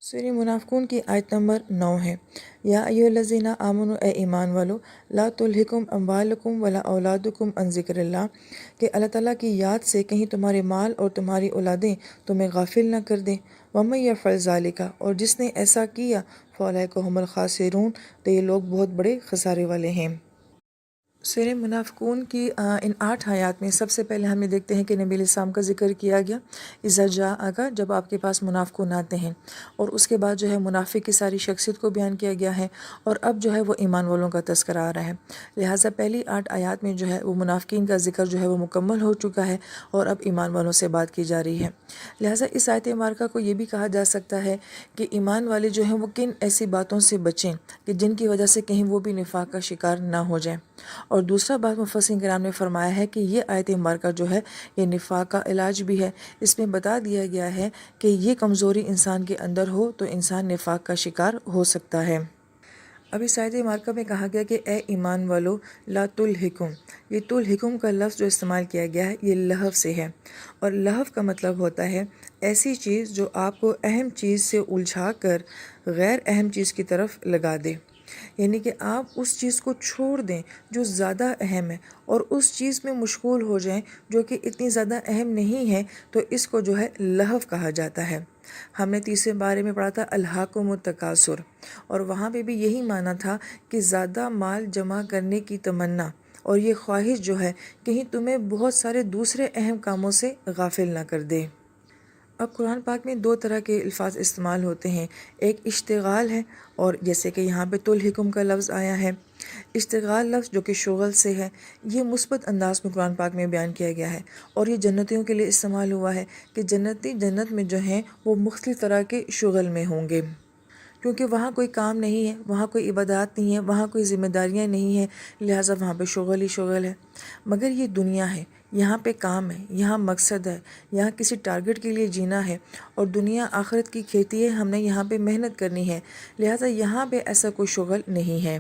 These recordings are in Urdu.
سورہ منافقون کی آیت نمبر 9 ہے۔ یا ایھا آمنو، اے ایمان والو، لا تلہکم اموالکم ولا اولادکم عن ذکر اللہ، کہ اللہ تعالیٰ کی یاد سے کہیں تمہارے مال اور تمہاری اولادیں تمہیں غافل نہ کر دیں۔ ومن یفعل ذالک، اور جس نے ایسا کیا، فاولئک ھم الخاسرون، تو یہ لوگ بہت بڑے خسارے والے ہیں۔ سورہ منافقون کی ان 8 آیات میں سب سے پہلے ہم یہ دیکھتے ہیں کہ نبی علیہ السلام کا ذکر کیا گیا، اذا جاءک، جب آپ کے پاس منافقون آتے ہیں، اور اس کے بعد جو ہے منافق کی ساری شخصیت کو بیان کیا گیا ہے، اور اب جو ہے وہ ایمان والوں کا تذکرہ آ رہا ہے۔ لہٰذا پہلی 8 آیات میں جو ہے وہ منافقین کا ذکر جو ہے وہ مکمل ہو چکا ہے، اور اب ایمان والوں سے بات کی جا رہی ہے۔ لہٰذا اس آیت مبارکہ کو یہ بھی کہا جا سکتا ہے کہ ایمان والے جو ہیں وہ کن ایسی باتوں سے بچیں کہ جن کی وجہ سے کہیں وہ بھی نفاق کا شکار نہ ہو جائیں۔ اور دوسرا بات مفسرین کرام نے فرمایا ہے کہ یہ آیت مبارکہ جو ہے یہ نفاق کا علاج بھی ہے۔ اس میں بتا دیا گیا ہے کہ یہ کمزوری انسان کے اندر ہو تو انسان نفاق کا شکار ہو سکتا ہے۔ اب اس آیت مبارکہ میں کہا گیا کہ اے ایمان والو، لا تلہکم، یہ تلہکم کا لفظ جو استعمال کیا گیا ہے یہ لہو سے ہے، اور لہو کا مطلب ہوتا ہے ایسی چیز جو آپ کو اہم چیز سے الجھا کر غیر اہم چیز کی طرف لگا دے، یعنی کہ آپ اس چیز کو چھوڑ دیں جو زیادہ اہم ہے اور اس چیز میں مشغول ہو جائیں جو کہ اتنی زیادہ اہم نہیں ہے، تو اس کو جو ہے لہو کہا جاتا ہے۔ ہم نے تیسرے بارے میں پڑھا تھا الہاکم التکاثر، اور وہاں پہ بھی یہی معنی تھا کہ زیادہ مال جمع کرنے کی تمنا اور یہ خواہش جو ہے کہیں تمہیں بہت سارے دوسرے اہم کاموں سے غافل نہ کر دے۔ اب قرآن پاک میں 2 طرح کے الفاظ استعمال ہوتے ہیں، ایک اشتغال ہے، اور جیسے کہ یہاں پہ تلہکم کا لفظ آیا ہے، اشتغال لفظ جو کہ شغل سے ہے، یہ مثبت انداز میں قرآن پاک میں بیان کیا گیا ہے، اور یہ جنتیوں کے لیے استعمال ہوا ہے کہ جنتی جنت میں جو ہیں وہ مختلف طرح کے شغل میں ہوں گے، کیونکہ وہاں کوئی کام نہیں ہے، وہاں کوئی عبادات نہیں ہے، وہاں کوئی ذمہ داریاں نہیں ہیں، لہٰذا وہاں پہ شغل ہی شغل ہے۔ مگر یہ دنیا ہے، یہاں پہ کام ہے، یہاں مقصد ہے، یہاں کسی ٹارگٹ کے لیے جینا ہے، اور دنیا آخرت کی کھیتی ہے، ہم نے یہاں پہ محنت کرنی ہے، لہٰذا یہاں پہ ایسا کوئی شغل نہیں ہے۔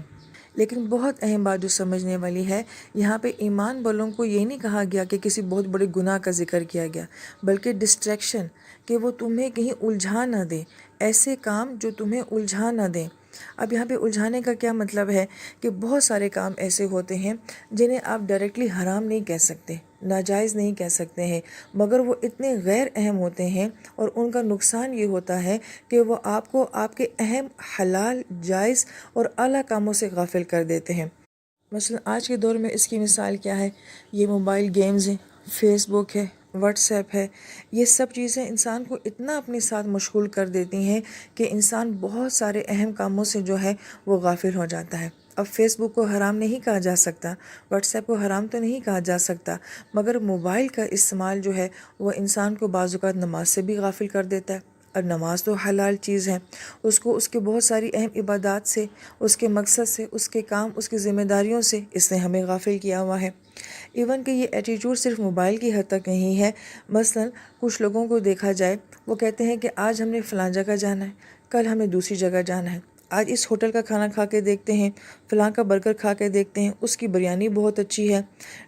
لیکن بہت اہم بات جو سمجھنے والی ہے، یہاں پہ ایمان والوں کو یہ نہیں کہا گیا کہ کسی بہت بڑے گناہ کا ذکر کیا گیا، بلکہ ڈسٹریکشن، کہ وہ تمہیں کہیں الجھا نہ دے، ایسے کام جو تمہیں الجھا نہ دیں۔ اب یہاں پہ الجھانے کا کیا مطلب ہے کہ بہت سارے کام ایسے ہوتے ہیں جنہیں آپ ڈائریکٹلی حرام نہیں کہہ سکتے، ناجائز نہیں کہہ سکتے ہیں، مگر وہ اتنے غیر اہم ہوتے ہیں اور ان کا نقصان یہ ہوتا ہے کہ وہ آپ کو آپ کے اہم حلال، جائز اور اعلیٰ کاموں سے غافل کر دیتے ہیں۔ مثلا آج کے دور میں اس کی مثال کیا ہے، یہ موبائل گیمز ہیں، فیس بک ہے، واٹس ایپ ہے، یہ سب چیزیں انسان کو اتنا اپنے ساتھ مشغول کر دیتی ہیں کہ انسان بہت سارے اہم کاموں سے جو ہے وہ غافل ہو جاتا ہے۔ اب فیس بک کو حرام نہیں کہا جا سکتا، واٹس ایپ کو حرام تو نہیں کہا جا سکتا، مگر موبائل کا استعمال جو ہے وہ انسان کو بعض اوقات نماز سے بھی غافل کر دیتا ہے، اور نماز تو حلال چیز ہے، اس کو اس کے بہت ساری اہم عبادات سے، اس کے مقصد سے، اس کے کام، اس کی ذمہ داریوں سے اس نے ہمیں غافل کیا ہوا ہے۔ ایون کہ یہ ایٹیٹیوڈ صرف موبائل کی حد تک نہیں ہے، مثلا کچھ لوگوں کو دیکھا جائے وہ کہتے ہیں کہ آج ہم نے فلاں جگہ جانا ہے، کل ہمیں دوسری جگہ جانا ہے، آج اس ہوٹل کا کھانا کھا کے دیکھتے ہیں، فلاں کا برگر کھا کے دیکھتے ہیں، اس کی بریانی بہت اچھی ہے،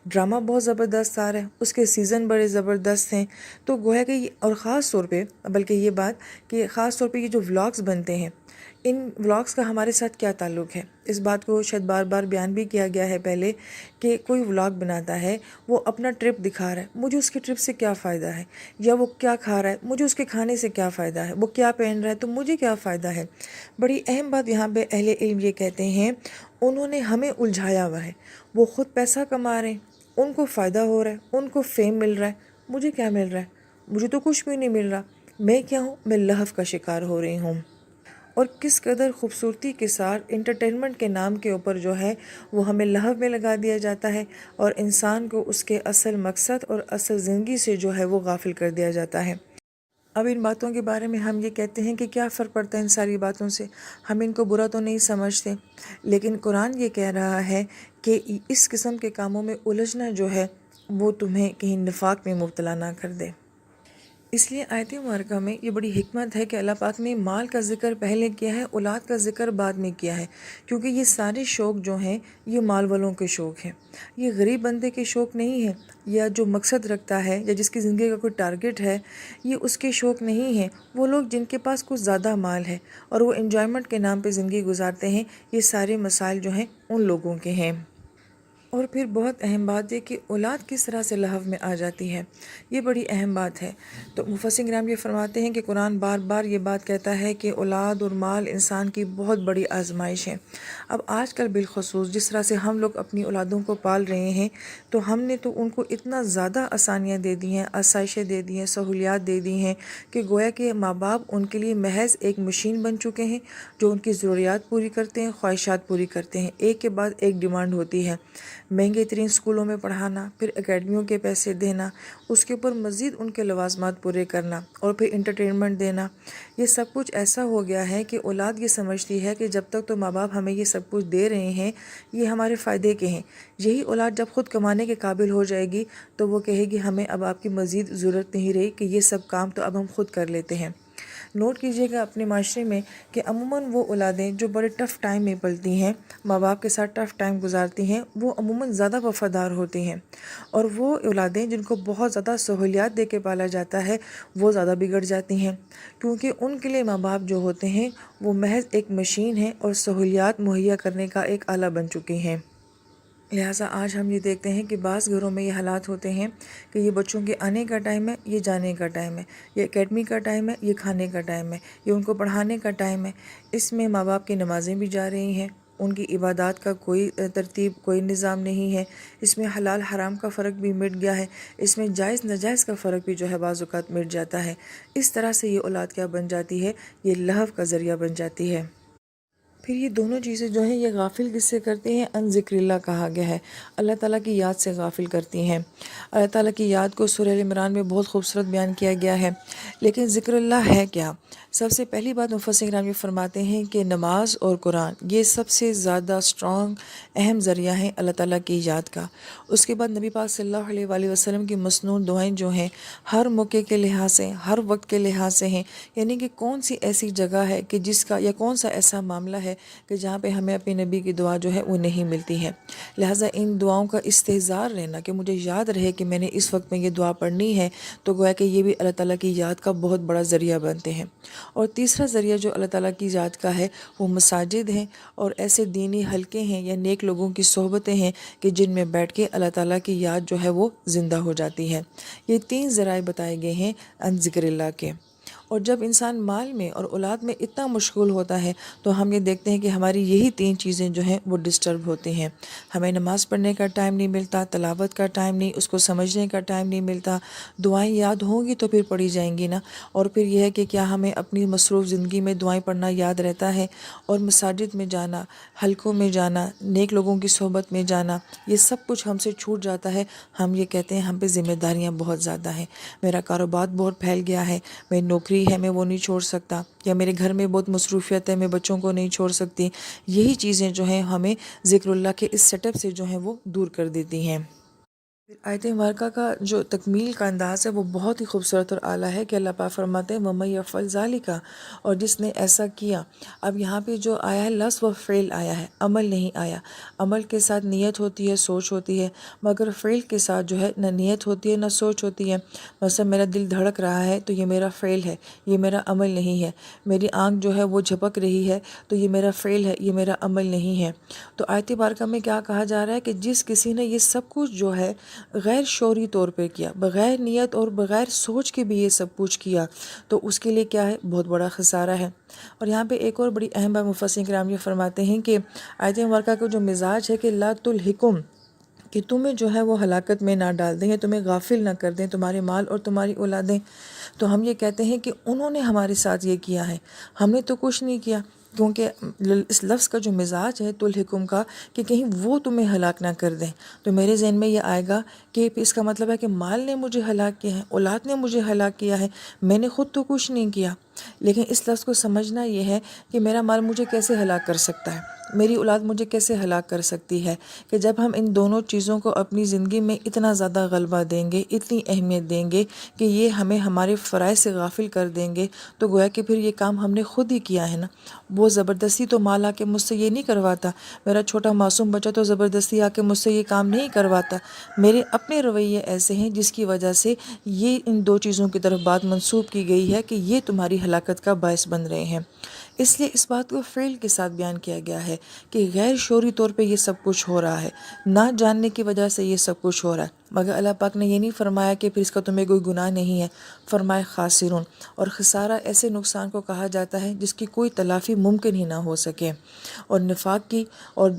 ڈرامہ بہت زبردست آ رہا ہے، اس کے سیزن بڑے زبردست ہیں۔ تو گویا کہ اور خاص طور پہ، بلکہ یہ بات کہ خاص طور پہ یہ جو ولاگز بنتے ہیں، ان ولاگز کا ہمارے ساتھ کیا تعلق ہے، اس بات کو شاید بار بار بیان بھی کیا گیا ہے پہلے، کہ کوئی ولاگ بناتا ہے، وہ اپنا ٹرپ دکھا رہا ہے، مجھے اس کے ٹرپ سے کیا فائدہ ہے، یا وہ کیا کھا رہا ہے، مجھے اس کے کھانے سے کیا فائدہ ہے، وہ کیا پہن رہا ہے تو مجھے کیا فائدہ ہے۔ بڑی اہم بات یہاں پہ اہل علم یہ کہتے ہیں، انہوں نے ہمیں الجھایا ہوا ہے، وہ خود پیسہ کما رہے ہیں، ان کو فائدہ ہو رہا ہے، ان کو فیم مل رہا ہے، مجھے کیا مل رہا ہے، مجھے تو کچھ بھی نہیں مل رہا، میں کیا ہوں، میں لہو کا شکار ہو رہی ہوں۔ اور کس قدر خوبصورتی کے ساتھ انٹرٹینمنٹ کے نام کے اوپر جو ہے وہ ہمیں لہو میں لگا دیا جاتا ہے، اور انسان کو اس کے اصل مقصد اور اصل زندگی سے جو ہے وہ غافل کر دیا جاتا ہے۔ اب ان باتوں کے بارے میں ہم یہ کہتے ہیں کہ کیا فرق پڑتا ہے ان ساری باتوں سے، ہم ان کو برا تو نہیں سمجھتے، لیکن قرآن یہ کہہ رہا ہے کہ اس قسم کے کاموں میں الجھنا جو ہے وہ تمہیں کہیں نفاق میں مبتلا نہ کر دے۔ اس لیے آیت مبارکہ میں یہ بڑی حکمت ہے کہ اللہ پاک نے مال کا ذکر پہلے کیا ہے، اولاد کا ذکر بعد میں کیا ہے، کیونکہ یہ سارے شوق جو ہیں یہ مال والوں کے شوق ہیں، یہ غریب بندے کے شوق نہیں ہیں، یا جو مقصد رکھتا ہے یا جس کی زندگی کا کوئی ٹارگٹ ہے یہ اس کے شوق نہیں ہیں۔ وہ لوگ جن کے پاس کچھ زیادہ مال ہے اور وہ انجوائمنٹ کے نام پہ زندگی گزارتے ہیں، یہ سارے مسائل جو ہیں ان لوگوں کے ہیں۔ اور پھر بہت اہم بات یہ کہ اولاد کس طرح سے لحو میں آ جاتی ہے، یہ بڑی اہم بات ہے۔ تو مفسرین کرام یہ فرماتے ہیں کہ قرآن بار بار یہ بات کہتا ہے کہ اولاد اور مال انسان کی بہت بڑی آزمائش ہے۔ اب آج کل بالخصوص جس طرح سے ہم لوگ اپنی اولادوں کو پال رہے ہیں تو ہم نے تو ان کو اتنا زیادہ آسانیاں دے دی ہیں، آسائشیں دے دی ہیں، سہولیات دے دی ہیں کہ گویا کہ ماں باپ ان کے لیے محض ایک مشین بن چکے ہیں جو ان کی ضروریات پوری کرتے ہیں، خواہشات پوری کرتے ہیں۔ ایک کے بعد ایک ڈیمانڈ ہوتی ہے، مہنگے ترین اسکولوں میں پڑھانا، پھر اکیڈمیوں کے پیسے دینا، اس کے اوپر مزید ان کے لوازمات پورے کرنا، اور پھر انٹرٹینمنٹ دینا۔ یہ سب کچھ ایسا ہو گیا ہے کہ اولاد یہ سمجھتی ہے کہ جب تک تو ماں باپ ہمیں یہ سب کچھ دے رہے ہیں یہ ہمارے فائدے کے ہیں۔ یہی اولاد جب خود کمانے کے قابل ہو جائے گی تو وہ کہے گی ہمیں اب آپ کی مزید ضرورت نہیں رہی، کہ یہ سب کام تو اب ہم خود کر لیتے ہیں۔ نوٹ کیجئے گا اپنے معاشرے میں کہ عموماً وہ اولادیں جو بڑے ٹف ٹائم میں پلتی ہیں، ماں باپ کے ساتھ ٹف ٹائم گزارتی ہیں، وہ عموماً زیادہ وفادار ہوتی ہیں، اور وہ اولادیں جن کو بہت زیادہ سہولیات دے کے پالا جاتا ہے وہ زیادہ بگڑ جاتی ہیں، کیونکہ ان کے لیے ماں باپ جو ہوتے ہیں وہ محض ایک مشین ہے اور سہولیات مہیا کرنے کا ایک آلہ بن چکی ہیں۔ لہٰذا آج ہم یہ دیکھتے ہیں کہ بعض گھروں میں یہ حالات ہوتے ہیں کہ یہ بچوں کے آنے کا ٹائم ہے، یہ جانے کا ٹائم ہے، یہ اکیڈمی کا ٹائم ہے، یہ کھانے کا ٹائم ہے، یہ ان کو پڑھانے کا ٹائم ہے۔ اس میں ماں باپ کی نمازیں بھی جا رہی ہیں، ان کی عبادات کا کوئی ترتیب، کوئی نظام نہیں ہے، اس میں حلال حرام کا فرق بھی مٹ گیا ہے، اس میں جائز ناجائز کا فرق بھی جو ہے بعض اوقات مٹ جاتا ہے۔ اس طرح سے یہ اولاد کیا بن جاتی ہے، یہ لہو کا ذریعہ بن جاتی ہے۔ پھر یہ دونوں چیزیں جو ہیں یہ غافل کس سے کرتے ہیں؟ ان ذکر اللہ کہا گیا ہے، اللہ تعالیٰ کی یاد سے غافل کرتی ہیں۔ اللہ تعالیٰ کی یاد کو سورہ ال عمران میں بہت خوبصورت بیان کیا گیا ہے، لیکن ذکر اللہ ہے کیا؟ سب سے پہلی بات مفسرین کرام یہ فرماتے ہیں کہ نماز اور قرآن یہ سب سے زیادہ اسٹرانگ اہم ذریعہ ہیں اللہ تعالیٰ کی یاد کا۔ اس کے بعد نبی پاک صلی اللہ علیہ وآلہ وسلم کی مسنون دعائیں جو ہیں ہر موقع کے لحاظ سے، ہر وقت کے لحاظ سے ہیں، یعنی کہ کون سی ایسی جگہ ہے کہ جس کا، یا کون سا ایسا معاملہ ہے کہ جہاں پہ ہمیں اپنے نبی کی دعا جو ہے وہ نہیں ملتی ہے۔ لہٰذا ان دعاؤں کا استحضار رہنا کہ مجھے یاد رہے کہ میں نے اس وقت میں یہ دعا پڑھنی ہے، تو گویا کہ یہ بھی اللہ تعالیٰ کی یاد کا بہت بڑا ذریعہ بنتے ہیں۔ اور تیسرا ذریعہ جو اللہ تعالیٰ کی یاد کا ہے وہ مساجد ہیں، اور ایسے دینی حلقے ہیں یا نیک لوگوں کی صحبتیں ہیں کہ جن میں بیٹھ کے اللہ تعالیٰ کی یاد جو ہے وہ زندہ ہو جاتی ہے۔ یہ تین ذرائع بتائے گئے ہیں ان ذکر اللہ کے۔ اور جب انسان مال میں اور اولاد میں اتنا مشغول ہوتا ہے تو ہم یہ دیکھتے ہیں کہ ہماری یہی تین چیزیں جو ہیں وہ ڈسٹرب ہوتی ہیں۔ ہمیں نماز پڑھنے کا ٹائم نہیں ملتا، تلاوت کا ٹائم نہیں، اس کو سمجھنے کا ٹائم نہیں ملتا، دعائیں یاد ہوں گی تو پھر پڑھی جائیں گی نا، اور پھر یہ ہے کہ کیا ہمیں اپنی مصروف زندگی میں دعائیں پڑھنا یاد رہتا ہے؟ اور مساجد میں جانا، حلقوں میں جانا، نیک لوگوں کی صحبت میں جانا، یہ سب کچھ ہم سے چھوٹ جاتا ہے۔ ہم یہ کہتے ہیں ہم پہ ذمہ داریاں بہت زیادہ ہیں، میرا کاروبار بہت پھیل گیا ہے، میری نوکری ہے میں وہ نہیں چھوڑ سکتا، یا میرے گھر میں بہت مصروفیت ہے میں بچوں کو نہیں چھوڑ سکتی۔ یہی چیزیں جو ہیں ہمیں ذکر اللہ کے اس سیٹ اپ سے جو ہیں وہ دور کر دیتی ہیں۔ آیت مبارکہ کا جو تکمیل کا انداز ہے وہ بہت ہی خوبصورت اور اعلیٰ ہے کہ اللہ پاک فرماتے ہیں وَمَن يَفْعَلْ ذَلِكَ، اور جس نے ایسا کیا۔ اب یہاں پہ جو آیا ہے لفظ وہ فعل آیا ہے، عمل نہیں آیا۔ عمل کے ساتھ نیت ہوتی ہے، سوچ ہوتی ہے، مگر فعل کے ساتھ جو ہے نہ نیت ہوتی ہے نہ سوچ ہوتی ہے۔ مثلا میرا دل دھڑک رہا ہے تو یہ میرا فعل ہے، یہ میرا عمل نہیں ہے۔ میری آنکھ جو ہے وہ جھپک رہی ہے تو یہ میرا فعل ہے، یہ میرا عمل نہیں ہے۔ تو آیت بارکہ میں کیا کہا جا رہا ہے کہ جس کسی نے یہ سب کچھ جو ہے غیر شعوری طور پہ کیا، بغیر نیت اور بغیر سوچ کے بھی یہ سب کچھ کیا، تو اس کے لیے کیا ہے؟ بہت بڑا خسارہ ہے۔ اور یہاں پہ ایک اور بڑی اہم بات مفسرین کرام یہ فرماتے ہیں کہ آیت مبارکہ کا جو مزاج ہے کہ لا تلہکم، کہ تمہیں جو ہے وہ ہلاکت میں نہ ڈال دیں یا تمہیں غافل نہ کر دیں تمہارے مال اور تمہاری اولادیں۔ تو ہم یہ کہتے ہیں کہ انہوں نے ہمارے ساتھ یہ کیا ہے، ہم نے تو کچھ نہیں کیا، کیونکہ اس لفظ کا جو مزاج ہے تلہکم کا کہ کہیں وہ تمہیں ہلاک نہ کر دیں، تو میرے ذہن میں یہ آئے گا کہ اس کا مطلب ہے کہ مال نے مجھے ہلاک کیا ہے، اولاد نے مجھے ہلاک کیا ہے، میں نے خود تو کچھ نہیں کیا۔ لیکن اس لفظ کو سمجھنا یہ ہے کہ میرا مال مجھے کیسے ہلاک کر سکتا ہے، میری اولاد مجھے کیسے ہلاک کر سکتی ہے؟ کہ جب ہم ان دونوں چیزوں کو اپنی زندگی میں اتنا زیادہ غلبہ دیں گے، اتنی اہمیت دیں گے کہ یہ ہمیں ہمارے فرائض سے غافل کر دیں گے، تو گویا کہ پھر یہ کام ہم نے خود ہی کیا ہے نا۔ وہ زبردستی تو مال آ کے مجھ سے یہ نہیں کرواتا، میرا چھوٹا معصوم بچہ تو زبردستی آ کے مجھ سے یہ کام نہیں کرواتا، میرے اپنے رویے ایسے ہیں جس کی وجہ سے یہ ان دو چیزوں کی طرف بات منسوب کی گئی ہے کہ یہ تمہاری ہلاکت کا باعث بن رہے ہیں۔ اس لیے اس بات کو فعل کے ساتھ بیان کیا گیا ہے کہ غیر شعوری طور پہ یہ سب کچھ ہو رہا ہے، نہ جاننے کی وجہ سے یہ سب کچھ ہو رہا ہے، مگر اللہ پاک نے یہ نہیں فرمایا کہ پھر اس کا تمہیں کوئی گناہ نہیں ہے، فرمائے خاسرون۔ اور خسارہ ایسے نقصان کو کہا جاتا ہے جس کی کوئی تلافی ممکن ہی نہ ہو سکے، اور نفاق کی اور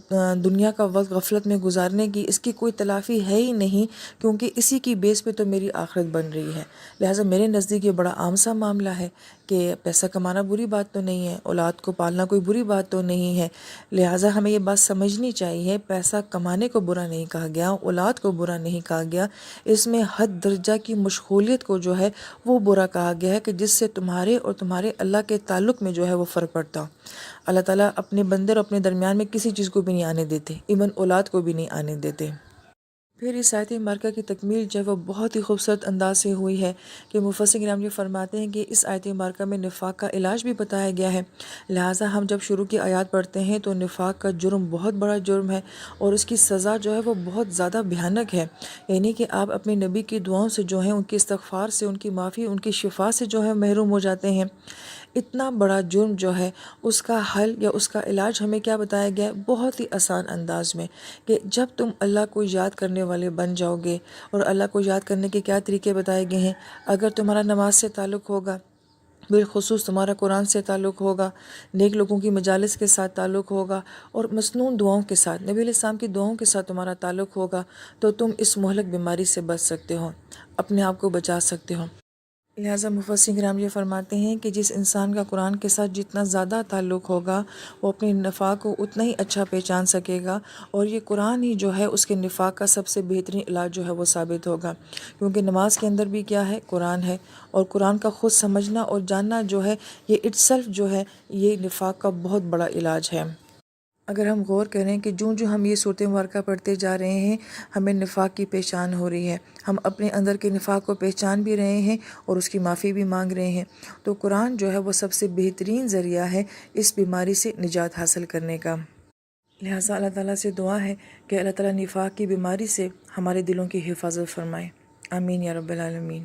دنیا کا وقت غفلت میں گزارنے کی اس کی کوئی تلافی ہے ہی نہیں، کیونکہ اسی کی بیس پہ تو میری آخرت بن رہی ہے۔ لہٰذا میرے نزدیک یہ بڑا عام سا معاملہ ہے کہ پیسہ کمانا بری بات تو نہیں ہے، اولاد کو پالنا کوئی بری بات تو نہیں ہے، لہٰذا ہمیں یہ بات سمجھنی چاہیے، پیسہ کمانے کو برا نہیں کہا گیا، اولاد کو برا نہیں کہا گیا، اس میں حد درجہ کی مشغولیت کو جو ہے وہ برا کہا گیا ہے کہ جس سے تمہارے اور تمہارے اللہ کے تعلق میں جو ہے وہ فرق پڑتا ہو۔ اللہ تعالیٰ اپنے بندے اور اپنے درمیان میں کسی چیز کو بھی نہیں آنے دیتے، ایون اولاد کو بھی نہیں آنے دیتے۔ پھر اس آیت مبارکہ کی تکمیل جو ہے وہ بہت ہی خوبصورت انداز سے ہوئی ہے کہ مفسر کرام یہ فرماتے ہیں کہ اس آیت مبارکہ میں نفاق کا علاج بھی بتایا گیا ہے، لہٰذا ہم جب شروع کی آیات پڑھتے ہیں تو نفاق کا جرم بہت بڑا جرم ہے اور اس کی سزا جو ہے وہ بہت زیادہ بھیانک ہے، یعنی کہ آپ اپنے نبی کی دعاؤں سے جو ہیں، ان کے استغفار سے، ان کی معافی، ان کی شفا سے جو ہے محروم ہو جاتے ہیں۔ اتنا بڑا جرم جو ہے اس کا حل یا اس کا علاج ہمیں کیا بتایا گیا ہے؟ بہت ہی آسان انداز میں کہ جب تم اللہ کو یاد کرنے والے بن جاؤ گے، اور اللہ کو یاد کرنے کے کیا طریقے بتائے گئے ہیں؟ اگر تمہارا نماز سے تعلق ہوگا، بالخصوص تمہارا قرآن سے تعلق ہوگا، نیک لوگوں کی مجالس کے ساتھ تعلق ہوگا، اور مسنون دعاؤں کے ساتھ، نبی علیہ السلام کی دعاؤں کے ساتھ تمہارا تعلق ہوگا، تو تم اس مہلک بیماری سے بچ سکتے ہو، اپنے آپ کو بچا سکتے ہو۔ لہٰذا مفسرین کرام یہ فرماتے ہیں کہ جس انسان کا قرآن کے ساتھ جتنا زیادہ تعلق ہوگا، وہ اپنے نفاق کو اتنا ہی اچھا پہچان سکے گا، اور یہ قرآن ہی جو ہے اس کے نفاق کا سب سے بہترین علاج جو ہے وہ ثابت ہوگا، کیونکہ نماز کے اندر بھی کیا ہے؟ قرآن ہے، اور قرآن کا خود سمجھنا اور جاننا جو ہے یہ اٹسیلف جو ہے یہ نفاق کا بہت بڑا علاج ہے۔ اگر ہم غور کریں کہ جو ہم یہ صورت مبارکہ پڑھتے جا رہے ہیں، ہمیں نفاق کی پہچان ہو رہی ہے، ہم اپنے اندر کے نفاق کو پہچان بھی رہے ہیں اور اس کی معافی بھی مانگ رہے ہیں، تو قرآن جو ہے وہ سب سے بہترین ذریعہ ہے اس بیماری سے نجات حاصل کرنے کا۔ لہٰذا اللہ تعالیٰ سے دعا ہے کہ اللہ تعالیٰ نفاق کی بیماری سے ہمارے دلوں کی حفاظت فرمائے۔ آمین یا رب العالمین۔